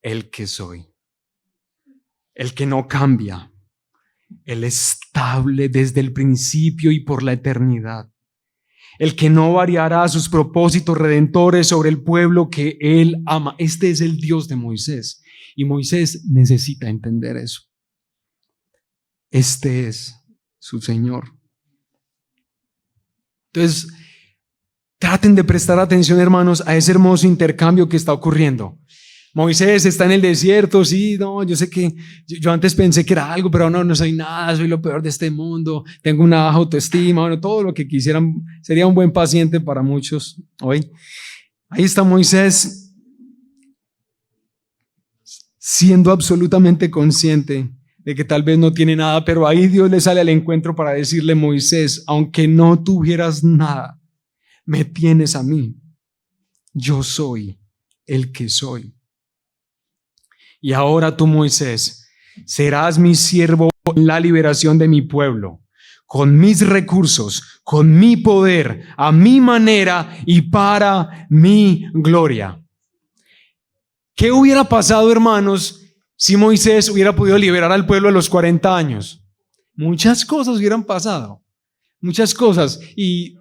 el que soy, el que no cambia. El estable desde el principio y por la eternidad. El que no variará sus propósitos redentores sobre el pueblo que Él ama. Este es el Dios de Moisés. Y Moisés necesita entender eso. Este es su Señor. Entonces, traten de prestar atención, hermanos, a ese hermoso intercambio que está ocurriendo. Moisés está en el desierto, sí, no, yo sé que yo antes pensé que era algo, pero no soy nada, soy lo peor de este mundo, tengo una baja autoestima, bueno, todo lo que quisieran, sería un buen paciente para muchos hoy. Ahí está Moisés siendo absolutamente consciente de que tal vez no tiene nada, pero ahí Dios le sale al encuentro para decirle: Moisés, aunque no tuvieras nada, me tienes a mí, yo soy el que soy. Y ahora tú, Moisés, serás mi siervo en la liberación de mi pueblo, con mis recursos, con mi poder, a mi manera y para mi gloria. ¿Qué hubiera pasado, hermanos, si Moisés hubiera podido liberar al pueblo a los 40 años? Muchas cosas hubieran pasado, muchas cosas. Y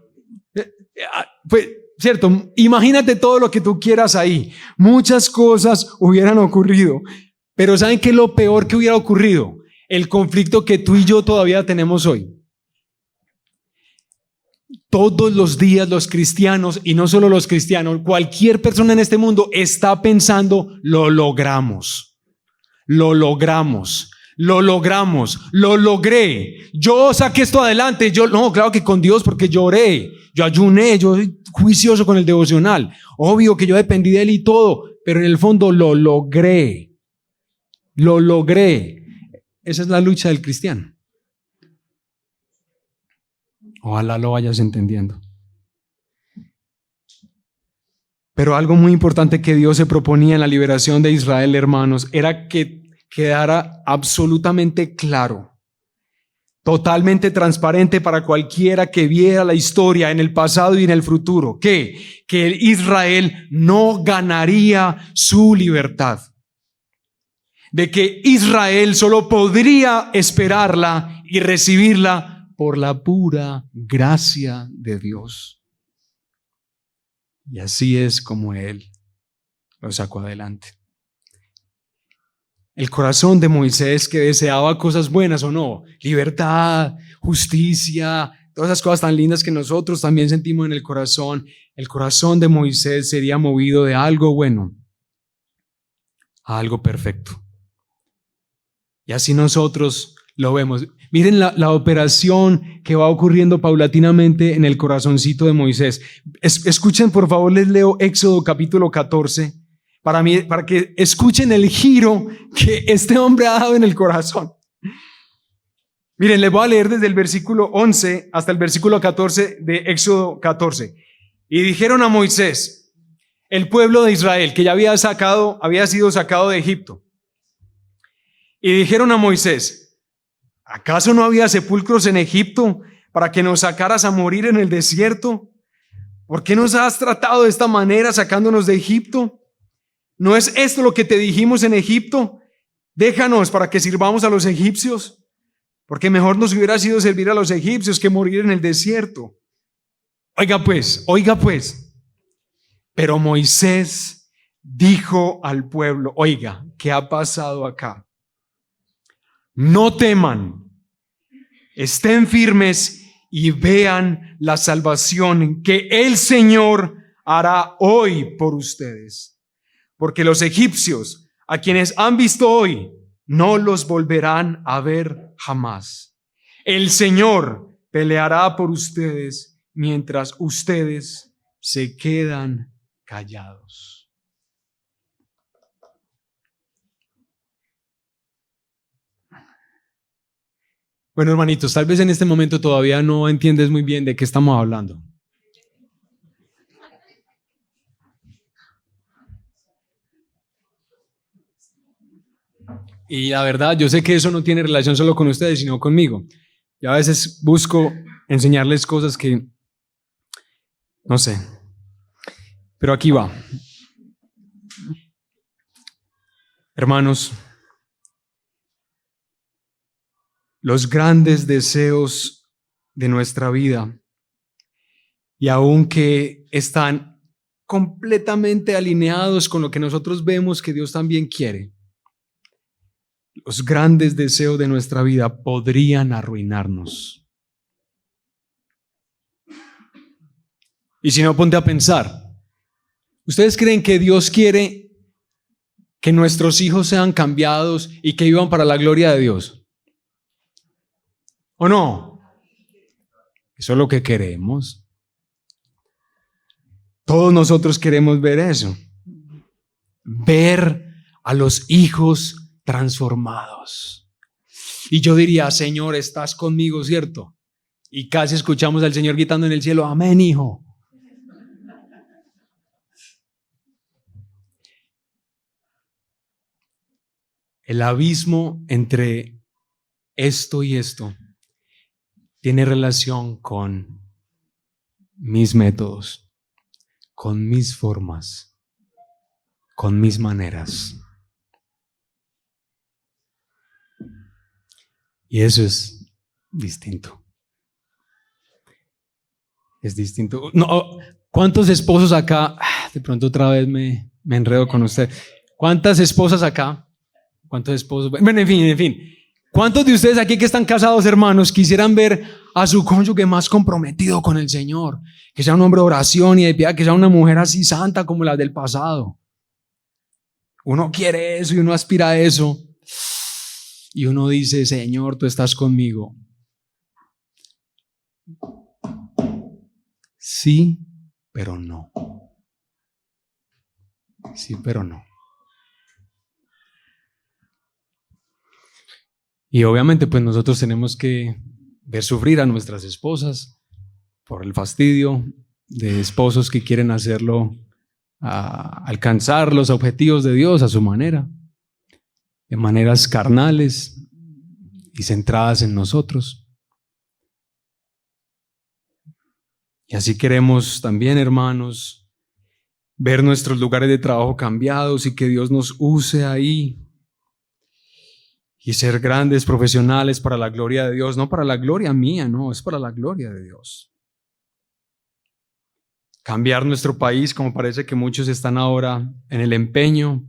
pues, cierto, imagínate todo lo que tú quieras ahí. Muchas cosas hubieran ocurrido. Pero ¿saben qué es lo peor que hubiera ocurrido? El conflicto que tú y yo todavía tenemos hoy. Todos los días los cristianos, y no solo los cristianos, cualquier persona en este mundo está pensando: lo logramos, lo logramos, lo logramos, lo logré. Yo saqué esto adelante. No, claro que con Dios, porque yo oré, yo ayuné, yo soy juicioso con el devocional. Obvio que yo dependí de Él y todo, pero en el fondo lo logré. Lo logré. Esa es la lucha del cristiano. Ojalá lo vayas entendiendo. Pero algo muy importante que Dios se proponía en la liberación de Israel, hermanos, era que quedara absolutamente claro, totalmente transparente para cualquiera que viera la historia en el pasado y en el futuro, que Israel no ganaría su libertad, de que Israel solo podría esperarla y recibirla por la pura gracia de Dios. Y así es como Él lo sacó adelante. El corazón de Moisés, que deseaba cosas buenas o no, libertad, justicia, todas esas cosas tan lindas que nosotros también sentimos en el corazón de Moisés sería movido de algo bueno a algo perfecto. Y así nosotros lo vemos. Miren la operación que va ocurriendo paulatinamente en el corazoncito de Moisés. Escuchen, por favor, les leo Éxodo capítulo 14, para que escuchen el giro que este hombre ha dado en el corazón. Miren, les voy a leer desde el versículo 11 hasta el versículo 14 de Éxodo 14. Y dijeron a Moisés, el pueblo de Israel, que ya había sido sacado de Egipto. Y dijeron a Moisés, ¿acaso no había sepulcros en Egipto para que nos sacaras a morir en el desierto? ¿Por qué nos has tratado de esta manera sacándonos de Egipto? ¿No es esto lo que te dijimos en Egipto? Déjanos para que sirvamos a los egipcios, porque mejor nos hubiera sido servir a los egipcios que morir en el desierto. Oiga pues, pero Moisés dijo al pueblo, oiga, ¿qué ha pasado acá? No teman, estén firmes y vean la salvación que el Señor hará hoy por ustedes. Porque los egipcios, a quienes han visto hoy, no los volverán a ver jamás. El Señor peleará por ustedes mientras ustedes se quedan callados. Bueno, hermanitos, tal vez en este momento todavía no entiendes muy bien de qué estamos hablando. Y la verdad, yo sé que eso no tiene relación solo con ustedes, sino conmigo. Yo a veces busco enseñarles cosas que, no sé, pero aquí va. Hermanos, los grandes deseos de nuestra vida, y aunque están completamente alineados con lo que nosotros vemos que Dios también quiere, los grandes deseos de nuestra vida podrían arruinarnos. Y si no, ponte a pensar, ¿ustedes creen que Dios quiere que nuestros hijos sean cambiados y que vivan para la gloria de Dios? ¿O no? Eso es lo que queremos. Todos nosotros queremos ver eso. Ver a los hijos transformados. Y yo diría, Señor, estás conmigo, ¿cierto? Y casi escuchamos al Señor gritando en el cielo, amén, hijo. El abismo entre esto y esto tiene relación con mis métodos, con mis formas, con mis maneras. Y eso es distinto. Es distinto. No, ¿cuántos esposos acá? De pronto otra vez me enredo con usted. ¿Cuántas esposas acá? ¿Cuántos esposos? Bueno, en fin. ¿Cuántos de ustedes aquí que están casados, hermanos, quisieran ver a su cónyuge más comprometido con el Señor? Que sea un hombre de oración y de piedad, que sea una mujer así santa como la del pasado. Uno quiere eso y uno aspira a eso. Y uno dice, Señor, tú estás conmigo. Sí, pero no. Sí, pero no. Y obviamente pues nosotros tenemos que ver sufrir a nuestras esposas por el fastidio de esposos que quieren hacerlo a alcanzar los objetivos de Dios a su manera, de maneras carnales y centradas en nosotros. Y así queremos también, hermanos, ver nuestros lugares de trabajo cambiados y que Dios nos use ahí y ser grandes profesionales para la gloria de Dios, no para la gloria mía, no, es para la gloria de Dios. Cambiar nuestro país, como parece que muchos están ahora en el empeño.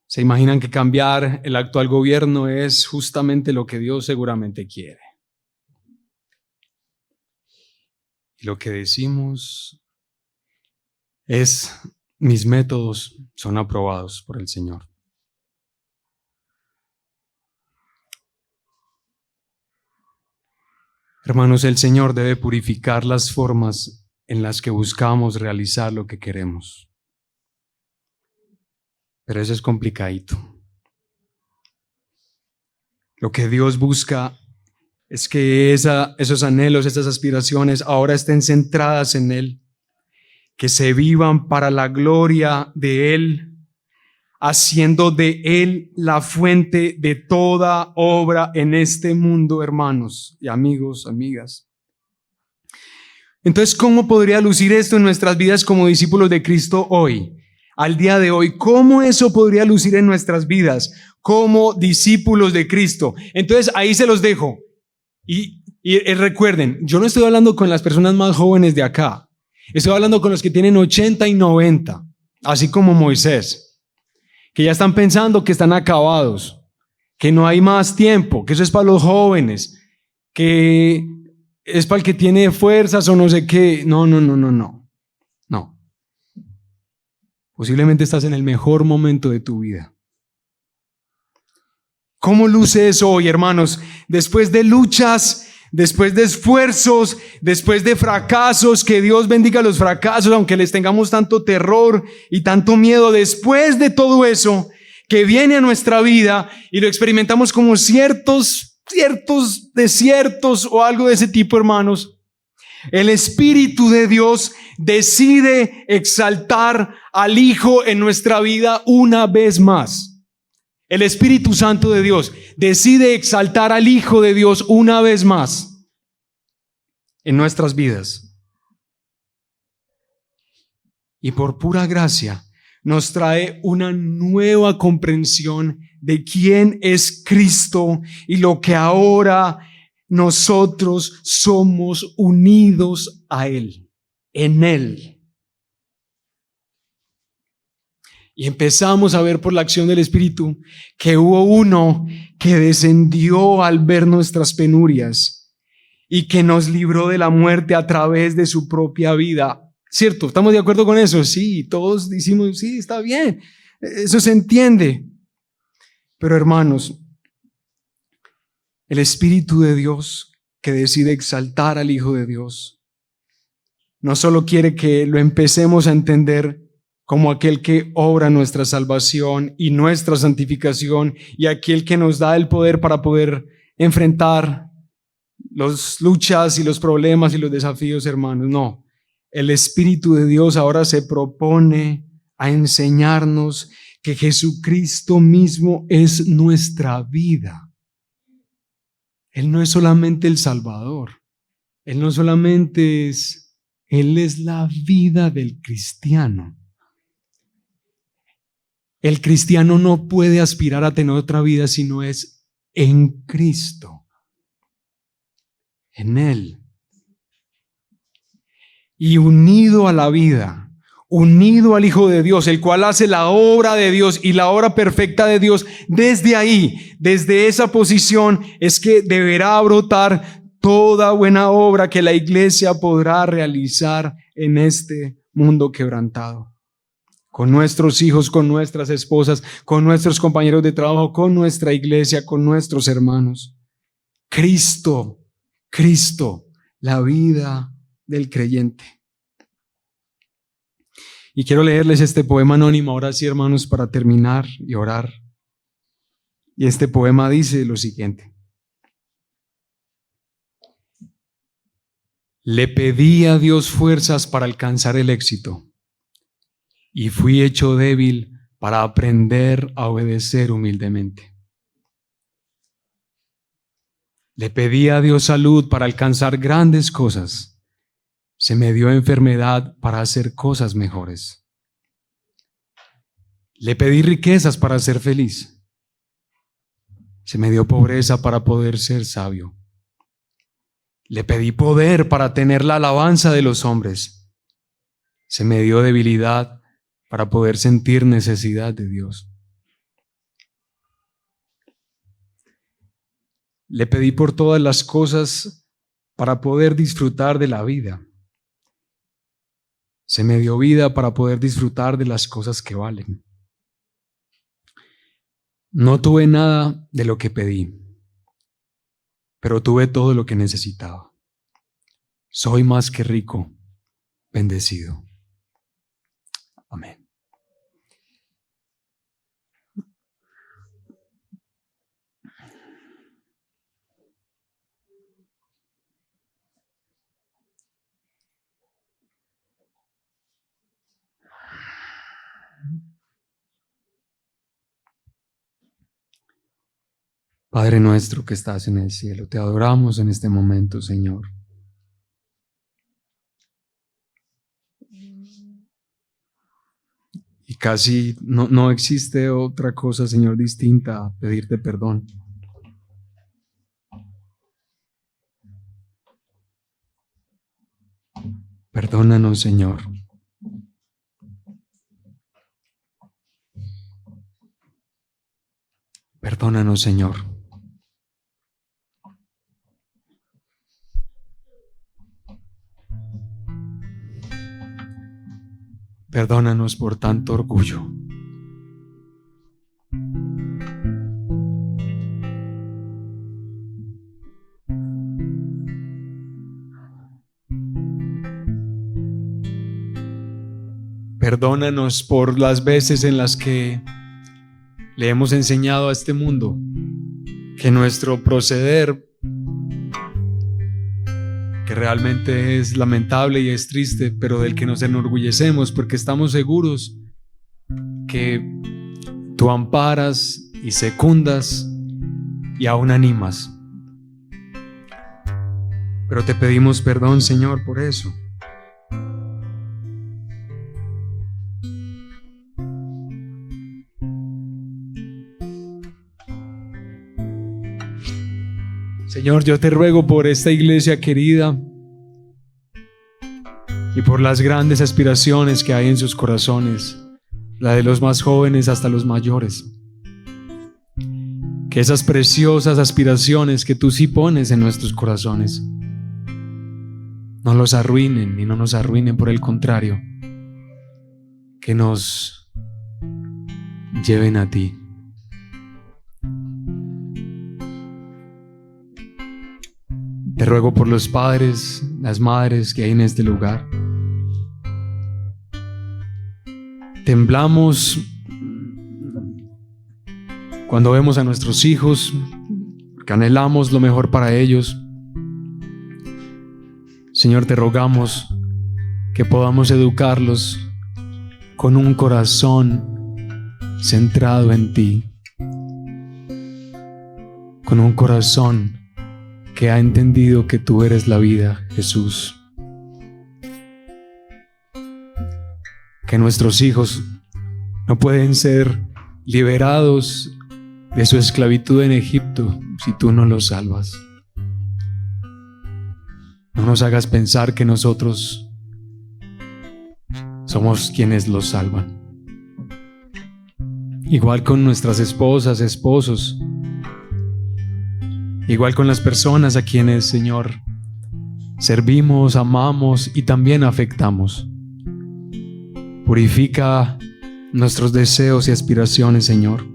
Se imaginan que cambiar el actual gobierno es justamente lo que Dios seguramente quiere. Y lo que decimos es: mis métodos son aprobados por el Señor. Hermanos, el Señor debe purificar las formas en las que buscamos realizar lo que queremos. Pero eso es complicadito. Lo que Dios busca es que esos anhelos, esas aspiraciones ahora estén centradas en Él, que se vivan para la gloria de Él, haciendo de Él la fuente de toda obra en este mundo, hermanos y amigos, amigas. Entonces, ¿cómo podría lucir esto en nuestras vidas como discípulos de Cristo hoy? Al día de hoy, ¿cómo eso podría lucir en nuestras vidas como discípulos de Cristo? Entonces, ahí se los dejo. Y recuerden, yo no estoy hablando con las personas más jóvenes de acá. Estoy hablando con los que tienen 80 y 90, así como Moisés, que ya están pensando que están acabados, que no hay más tiempo, que eso es para los jóvenes, que es para el que tiene fuerzas o no sé qué. No. Posiblemente estás en el mejor momento de tu vida. ¿Cómo luce eso hoy, hermanos? Después de luchas, después de esfuerzos, después de fracasos, que Dios bendiga los fracasos, aunque les tengamos tanto terror y tanto miedo, después de todo eso que viene a nuestra vida y lo experimentamos como ciertos desiertos o algo de ese tipo, hermanos, el Espíritu de Dios decide exaltar al Hijo en nuestra vida una vez más. El Espíritu Santo de Dios decide exaltar al Hijo de Dios una vez más en nuestras vidas. Y por pura gracia nos trae una nueva comprensión de quién es Cristo y lo que ahora nosotros somos unidos a Él, en Él. Y empezamos a ver por la acción del Espíritu que hubo uno que descendió al ver nuestras penurias y que nos libró de la muerte a través de su propia vida. ¿Cierto? ¿Estamos de acuerdo con eso? Sí, todos decimos, sí, está bien. Eso se entiende. Pero hermanos, el Espíritu de Dios que decide exaltar al Hijo de Dios no solo quiere que lo empecemos a entender como aquel que obra nuestra salvación y nuestra santificación y aquel que nos da el poder para poder enfrentar las luchas y los problemas y los desafíos, hermanos. No, el Espíritu de Dios ahora se propone a enseñarnos que Jesucristo mismo es nuestra vida. Él no es solamente el Salvador, Él no solamente es, Él es la vida del cristiano. El cristiano no puede aspirar a tener otra vida si no es en Cristo, en Él. Y unido a la vida, unido al Hijo de Dios, el cual hace la obra de Dios y la obra perfecta de Dios, desde ahí, desde esa posición, es que deberá brotar toda buena obra que la iglesia podrá realizar en este mundo quebrantado. Con nuestros hijos, con nuestras esposas, con nuestros compañeros de trabajo, con nuestra iglesia, con nuestros hermanos. Cristo, la vida del creyente. Y quiero leerles este poema anónimo ahora sí, hermanos, para terminar y orar. Y este poema dice lo siguiente: Le pedí a Dios fuerzas para alcanzar el éxito y fui hecho débil para aprender a obedecer humildemente. Le pedí a Dios salud para alcanzar grandes cosas. Se me dio enfermedad para hacer cosas mejores. Le pedí riquezas para ser feliz. Se me dio pobreza para poder ser sabio. Le pedí poder para tener la alabanza de los hombres. Se me dio debilidad para poder sentir necesidad de Dios. Le pedí por todas las cosas para poder disfrutar de la vida. Se me dio vida para poder disfrutar de las cosas que valen. No tuve nada de lo que pedí, pero tuve todo lo que necesitaba. Soy más que rico, bendecido. Amén. Padre nuestro que estás en el cielo, te adoramos en este momento, Señor. Y casi no existe otra cosa, Señor, distinta a pedirte perdón. Perdónanos, Señor. Perdónanos, Señor. Perdónanos por tanto orgullo. Perdónanos por las veces en las que le hemos enseñado a este mundo que nuestro proceder, que realmente es lamentable y es triste, pero del que nos enorgullecemos porque estamos seguros que tú amparas y secundas y aún animas. Pero te pedimos perdón, Señor, por eso. Señor, yo te ruego por esta iglesia querida y por las grandes aspiraciones que hay en sus corazones, la de los más jóvenes hasta los mayores. Que esas preciosas aspiraciones que tú sí pones en nuestros corazones no los arruinen y no nos arruinen, por el contrario, que nos lleven a ti. Te ruego por los padres, las madres que hay en este lugar. Temblamos cuando vemos a nuestros hijos, porque anhelamos lo mejor para ellos. Señor, te rogamos que podamos educarlos con un corazón centrado en ti, con un corazón que ha entendido que tú eres la vida, Jesús. Que nuestros hijos no pueden ser liberados de su esclavitud en Egipto si tú no los salvas. No nos hagas pensar que nosotros somos quienes los salvan. Igual con nuestras esposas, esposos. Igual con las personas a quienes, Señor, servimos, amamos y también afectamos. Purifica nuestros deseos y aspiraciones, Señor.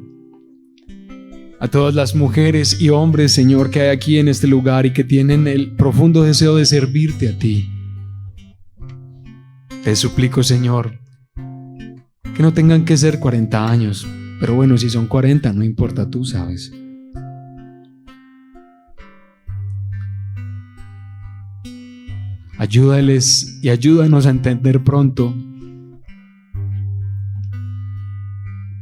A todas las mujeres y hombres, Señor, que hay aquí en este lugar y que tienen el profundo deseo de servirte a ti. Te suplico, Señor, que no tengan que ser 40 años, pero bueno, si son 40, no importa, tú sabes. Ayúdales y ayúdanos a entender pronto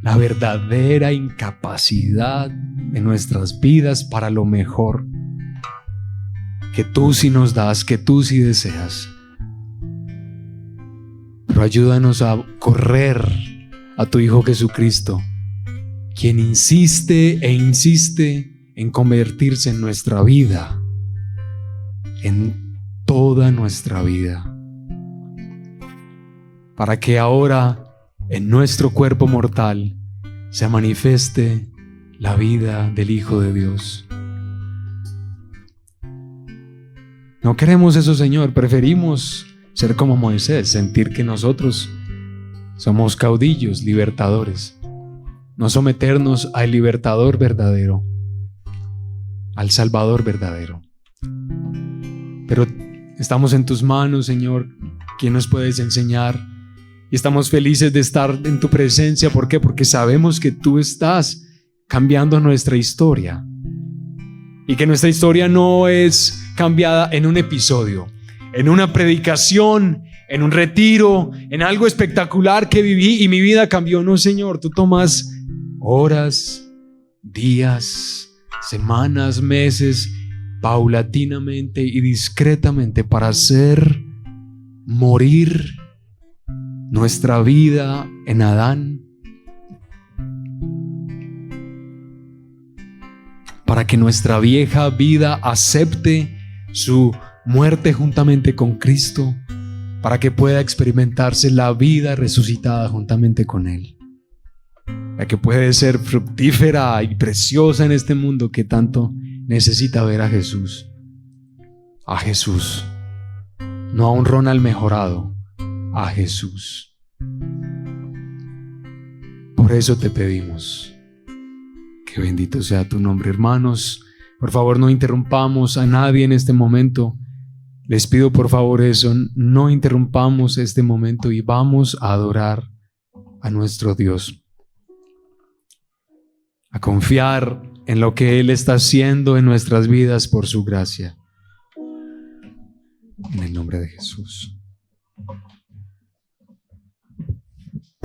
la verdadera incapacidad de nuestras vidas para lo mejor que tú sí nos das, que tú sí deseas. Pero ayúdanos a correr a tu Hijo Jesucristo, quien insiste e insiste en convertirse en nuestra vida, en toda nuestra vida, para que ahora en nuestro cuerpo mortal se manifieste la vida del Hijo de Dios. No queremos eso, Señor. Preferimos ser como Moisés, sentir que nosotros somos caudillos, libertadores. No someternos al libertador verdadero, al Salvador verdadero. Pero estamos en tus manos, Señor, ¿quién nos puedes enseñar? Y estamos felices de estar en tu presencia. ¿Por qué? Porque sabemos que tú estás cambiando nuestra historia. Y que nuestra historia no es cambiada en un episodio, en una predicación, en un retiro, en algo espectacular que viví y mi vida cambió. No, Señor, tú tomas horas, días, semanas, meses, paulatinamente y discretamente para hacer morir nuestra vida en Adán, para que nuestra vieja vida acepte su muerte juntamente con Cristo, para que pueda experimentarse la vida resucitada juntamente con Él, la que puede ser fructífera y preciosa en este mundo que tanto necesita ver a Jesús. A Jesús, no a un Ronald mejorado, a Jesús. Por eso te pedimos que bendito sea tu nombre. Hermanos, por favor no interrumpamos a nadie en este momento. Les pido por favor eso, no interrumpamos este momento y vamos a adorar a nuestro Dios, a confiar en lo que Él está haciendo en nuestras vidas por su gracia. En el nombre de Jesús.